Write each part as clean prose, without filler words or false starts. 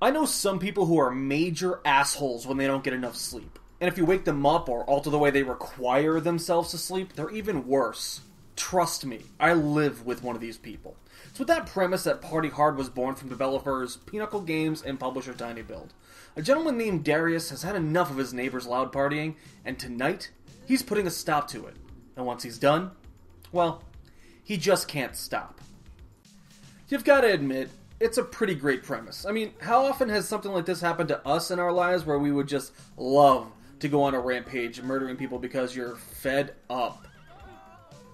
I know some people who are major assholes when they don't get enough sleep. And if you wake them up or alter the way they require themselves to sleep, they're even worse. Trust me, I live with one of these people. It's with that premise that Party Hard was born from developers Pinnacle Games and publisher tinyBuild. A gentleman named Darius has had enough of his neighbors' loud partying, and tonight, he's putting a stop to it. And once he's done, well, he just can't stop. You've got to admit, it's a pretty great premise. I mean, how often has something like this happened to us in our lives where we would just love to go on a rampage murdering people because you're fed up?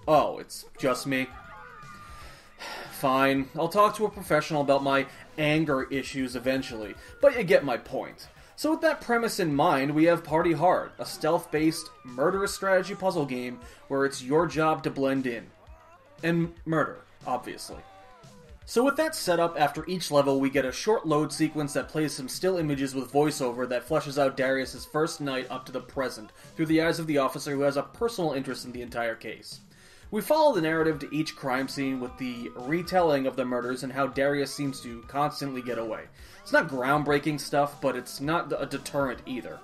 Oh, it's just me? Fine, I'll talk to a professional about my anger issues eventually, but you get my point. So with that premise in mind, we have Party Hard, a stealth-based, murderous strategy puzzle game where it's your job to blend in. And murder, obviously. So with that setup, after each level we get a short load sequence that plays some still images with voiceover that fleshes out Darius' first night up to the present, through the eyes of the officer who has a personal interest in the entire case. We follow the narrative to each crime scene with the retelling of the murders and how Darius seems to constantly get away. It's not groundbreaking stuff, but it's not a deterrent either.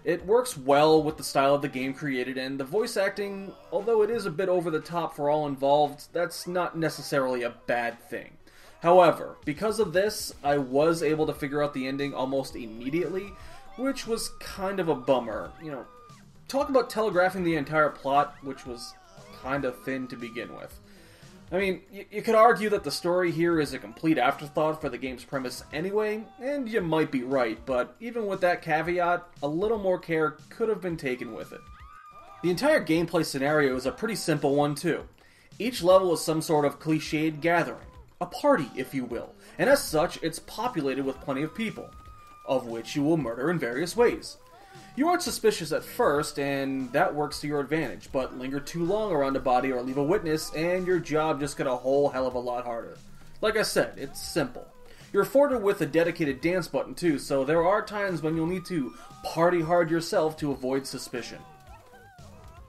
It works well with the style of the game created, and the voice acting, although it is a bit over the top for all involved, that's not necessarily a bad thing. However, because of this, I was able to figure out the ending almost immediately, which was kind of a bummer. You know, talk about telegraphing the entire plot, which was kind of thin to begin with. I mean, you could argue that the story here is a complete afterthought for the game's premise anyway, and you might be right, but even with that caveat, a little more care could have been taken with it. The entire gameplay scenario is a pretty simple one too. Each level is some sort of cliched gathering. A party, if you will, and as such, it's populated with plenty of people, of which you will murder in various ways. You aren't suspicious at first, and that works to your advantage, but linger too long around a body or leave a witness, and your job just got a whole hell of a lot harder. Like I said, it's simple. You're afforded with a dedicated dance button too, so there are times when you'll need to party hard yourself to avoid suspicion.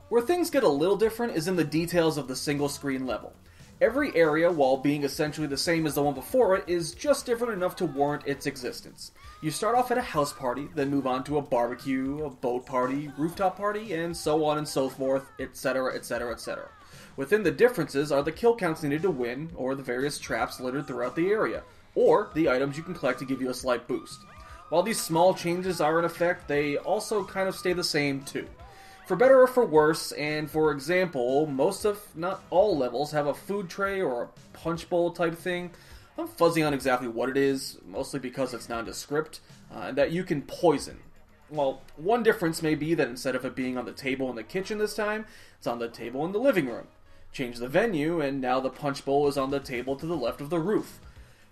Where things get a little different is in the details of the single screen level. Every area, while being essentially the same as the one before it, is just different enough to warrant its existence. You start off at a house party, then move on to a barbecue, a boat party, rooftop party, and so on and so forth, etc, etc, etc. Within the differences are the kill counts needed to win, or the various traps littered throughout the area, or the items you can collect to give you a slight boost. While these small changes are in effect, they also kind of stay the same too. For better or for worse, and for example, most if not all levels have a food tray or a punch bowl type thing. I'm fuzzy on exactly what it is, mostly because it's nondescript, that you can poison. Well, one difference may be that instead of it being on the table in the kitchen this time, it's on the table in the living room. Change the venue, and now the punch bowl is on the table to the left of the roof.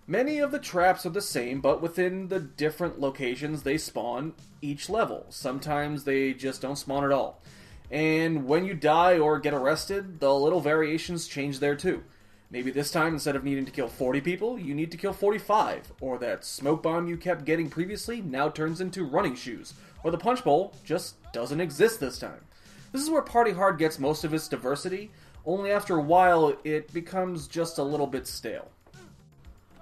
Many of the traps are the same, but within the different locations they spawn each level. Sometimes they just don't spawn at all. And when you die or get arrested, the little variations change there too. Maybe this time, instead of needing to kill 40 people, you need to kill 45. Or that smoke bomb you kept getting previously now turns into running shoes. Or the punch bowl just doesn't exist this time. This is where Party Hard gets most of its diversity, only after a while it becomes just a little bit stale.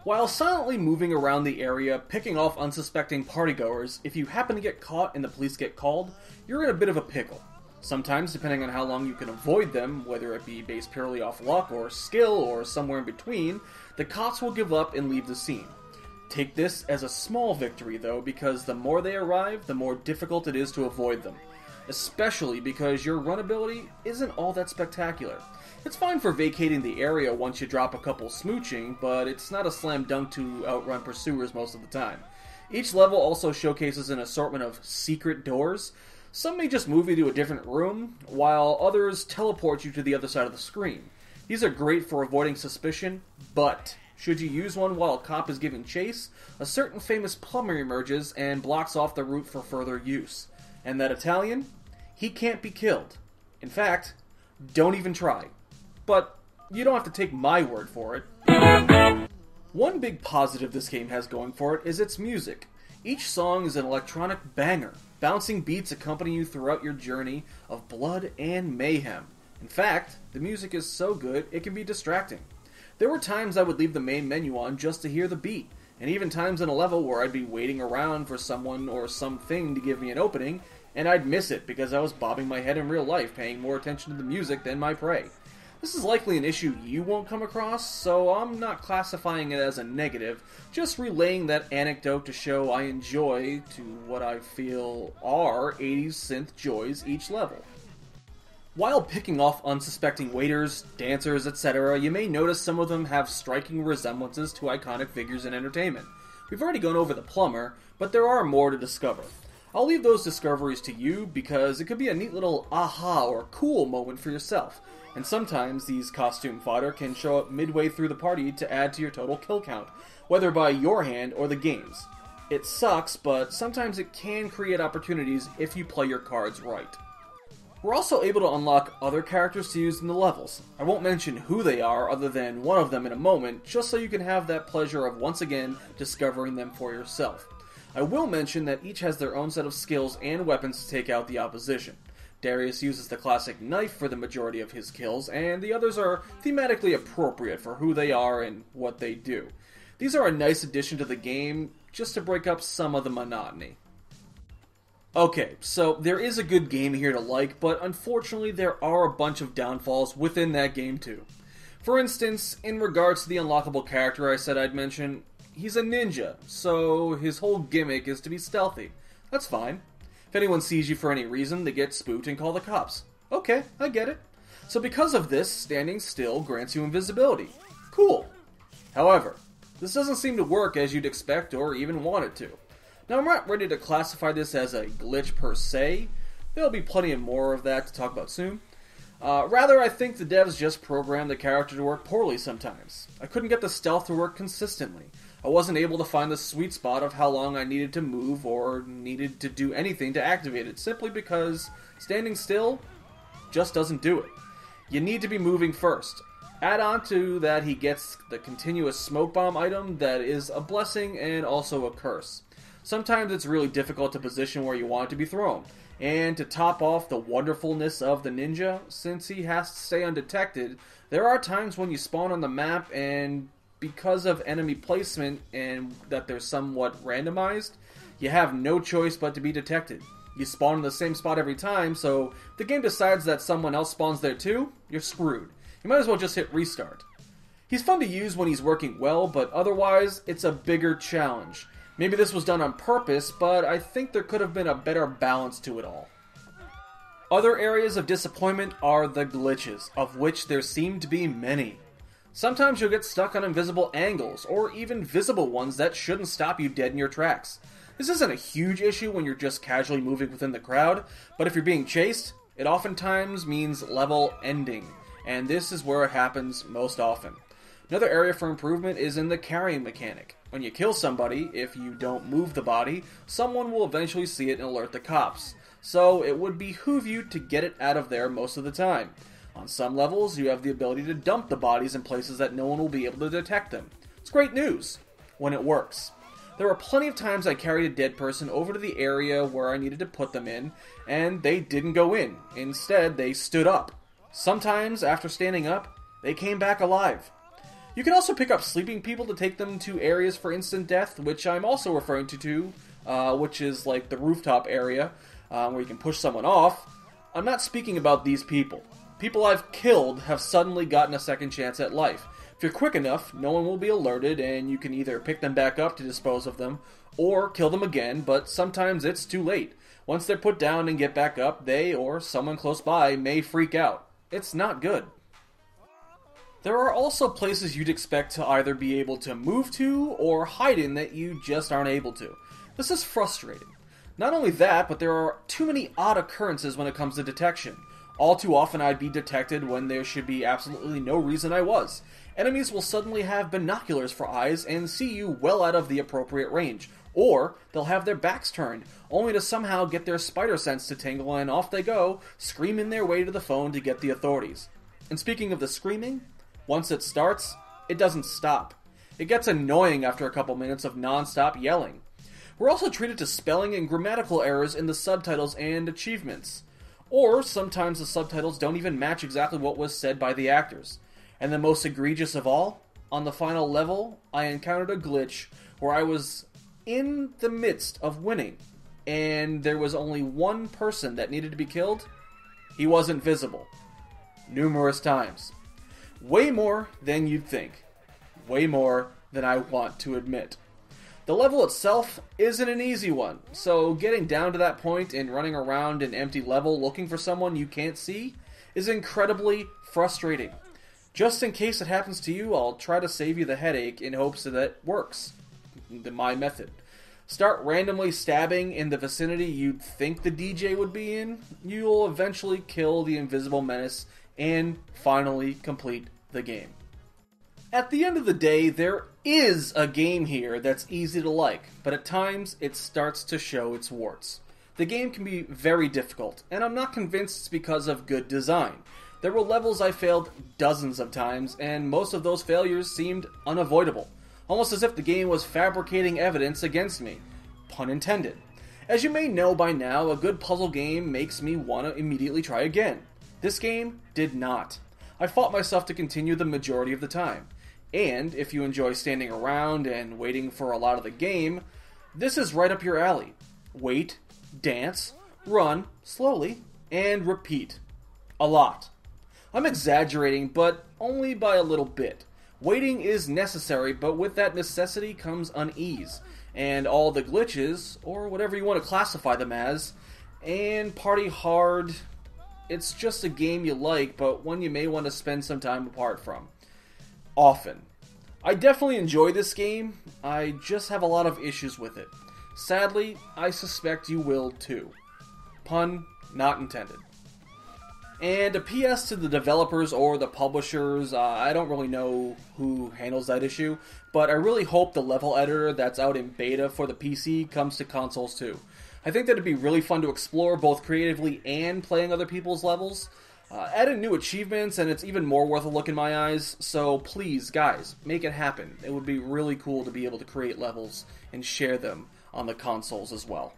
While silently moving around the area, picking off unsuspecting partygoers, if you happen to get caught and the police get called, you're in a bit of a pickle. Sometimes, depending on how long you can avoid them, whether it be based purely off luck or skill or somewhere in between, the cops will give up and leave the scene. Take this as a small victory though, because the more they arrive, the more difficult it is to avoid them. Especially because your run ability isn't all that spectacular. It's fine for vacating the area once you drop a couple smooching, but it's not a slam dunk to outrun pursuers most of the time. Each level also showcases an assortment of secret doors. Some may just move you to a different room, while others teleport you to the other side of the screen. These are great for avoiding suspicion, but should you use one while a cop is giving chase, a certain famous plumber emerges and blocks off the route for further use. And that Italian? He can't be killed. In fact, don't even try. But you don't have to take my word for it. One big positive this game has going for it is its music. Each song is an electronic banger. Bouncing beats accompany you throughout your journey of blood and mayhem. In fact, the music is so good it can be distracting. There were times I would leave the main menu on just to hear the beat, and even times in a level where I'd be waiting around for someone or something to give me an opening, and I'd miss it because I was bobbing my head in real life, paying more attention to the music than my prey. This is likely an issue you won't come across, so I'm not classifying it as a negative, just relaying that anecdote to show I enjoy to what I feel are 80s synth joys each level. While picking off unsuspecting waiters, dancers, etc., you may notice some of them have striking resemblances to iconic figures in entertainment. We've already gone over the plumber, but there are more to discover. I'll leave those discoveries to you because it could be a neat little aha or cool moment for yourself, and sometimes these costume fodder can show up midway through the party to add to your total kill count, whether by your hand or the game's. It sucks, but sometimes it can create opportunities if you play your cards right. We're also able to unlock other characters to use in the levels. I won't mention who they are other than one of them in a moment, just so you can have that pleasure of once again discovering them for yourself. I will mention that each has their own set of skills and weapons to take out the opposition. Darius uses the classic knife for the majority of his kills, and the others are thematically appropriate for who they are and what they do. These are a nice addition to the game, just to break up some of the monotony. Okay, so there is a good game here to like, but unfortunately there are a bunch of downfalls within that game too. For instance, in regards to the unlockable character I said I'd mention, he's a ninja, so his whole gimmick is to be stealthy. That's fine. If anyone sees you for any reason, they get spooked and call the cops. Okay, I get it. So because of this, standing still grants you invisibility. Cool. However, this doesn't seem to work as you'd expect or even want it to. Now, I'm not ready to classify this as a glitch per se. There'll be plenty more of that to talk about soon. Rather, I think the devs just programmed the character to work poorly sometimes. I couldn't get the stealth to work consistently. I wasn't able to find the sweet spot of how long I needed to move or needed to do anything to activate it, simply because standing still just doesn't do it. You need to be moving first. Add on to that he gets the continuous smoke bomb item that is a blessing and also a curse. Sometimes it's really difficult to position where you want it to be thrown. And to top off the wonderfulness of the ninja, since he has to stay undetected, there are times when you spawn on the map and because of enemy placement and that they're somewhat randomized, you have no choice but to be detected. You spawn in the same spot every time, so if the game decides that someone else spawns there too, you're screwed. You might as well just hit restart. He's fun to use when he's working well, but otherwise, it's a bigger challenge. Maybe this was done on purpose, but I think there could have been a better balance to it all. Other areas of disappointment are the glitches, of which there seem to be many. Sometimes you'll get stuck on invisible angles, or even visible ones that shouldn't stop you dead in your tracks. This isn't a huge issue when you're just casually moving within the crowd, but if you're being chased, it oftentimes means level ending, and this is where it happens most often. Another area for improvement is in the carrying mechanic. When you kill somebody, if you don't move the body, someone will eventually see it and alert the cops. So it would behoove you to get it out of there most of the time. On some levels, you have the ability to dump the bodies in places that no one will be able to detect them. It's great news, when it works. There were plenty of times I carried a dead person over to the area where I needed to put them in, and they didn't go in. Instead, they stood up. Sometimes, after standing up, they came back alive. You can also pick up sleeping people to take them to areas for instant death, which I'm also referring to, which is like the rooftop area, where you can push someone off. I'm not speaking about these people. People I've killed have suddenly gotten a second chance at life. If you're quick enough, no one will be alerted, and you can either pick them back up to dispose of them, or kill them again, but sometimes it's too late. Once they're put down and get back up, they, or someone close by, may freak out. It's not good. There are also places you'd expect to either be able to move to, or hide in that you just aren't able to. This is frustrating. Not only that, but there are too many odd occurrences when it comes to detection. All too often I'd be detected when there should be absolutely no reason I was. Enemies will suddenly have binoculars for eyes and see you well out of the appropriate range. Or they'll have their backs turned, only to somehow get their spider sense to tingle and off they go, screaming their way to the phone to get the authorities. And speaking of the screaming, once it starts, it doesn't stop. It gets annoying after a couple minutes of non-stop yelling. We're also treated to spelling and grammatical errors in the subtitles and achievements. Or sometimes the subtitles don't even match exactly what was said by the actors. And the most egregious of all, on the final level, I encountered a glitch where I was in the midst of winning, and there was only one person that needed to be killed. He wasn't visible. Numerous times. Way more than you'd think. Way more than I want to admit. The level itself isn't an easy one, so getting down to that point and running around an empty level looking for someone you can't see is incredibly frustrating. Just in case it happens to you, I'll try to save you the headache in hopes that it works. My method. Start randomly stabbing in the vicinity you'd think the DJ would be in. You'll eventually kill the invisible menace and finally complete the game. At the end of the day, there is a game here that's easy to like, but at times it starts to show its warts. The game can be very difficult, and I'm not convinced it's because of good design. There were levels I failed dozens of times, and most of those failures seemed unavoidable. Almost as if the game was fabricating evidence against me. Pun intended. As you may know by now, a good puzzle game makes me want to immediately try again. This game did not. I fought myself to continue the majority of the time. And if you enjoy standing around and waiting for a lot of the game, this is right up your alley. Wait, dance, run, slowly, and repeat. A lot. I'm exaggerating, but only by a little bit. Waiting is necessary, but with that necessity comes unease, and all the glitches, or whatever you want to classify them as, and Party Hard, it's just a game you like, but one you may want to spend some time apart from. Often. I definitely enjoy this game, I just have a lot of issues with it. Sadly, I suspect you will too. Pun not intended. And a PS to the developers or the publishers, I don't really know who handles that issue, but I really hope the level editor that's out in beta for the PC comes to consoles too. I think that'd be really fun to explore both creatively and playing other people's levels. Add in new achievements and it's even more worth a look in my eyes, so please, guys, make it happen. It would be really cool to be able to create levels and share them on the consoles as well.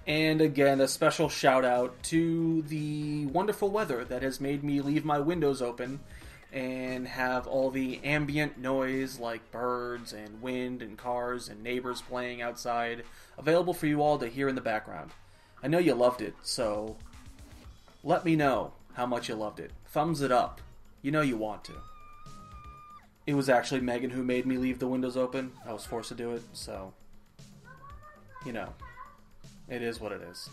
And again, a special shout out to the wonderful weather that has made me leave my windows open and have all the ambient noise like birds and wind and cars and neighbors playing outside available for you all to hear in the background. I know you loved it, so let me know how much you loved it. Thumbs it up. You know you want to. It was actually Megan who made me leave the windows open. I was forced to do it, so, you know. It is what it is.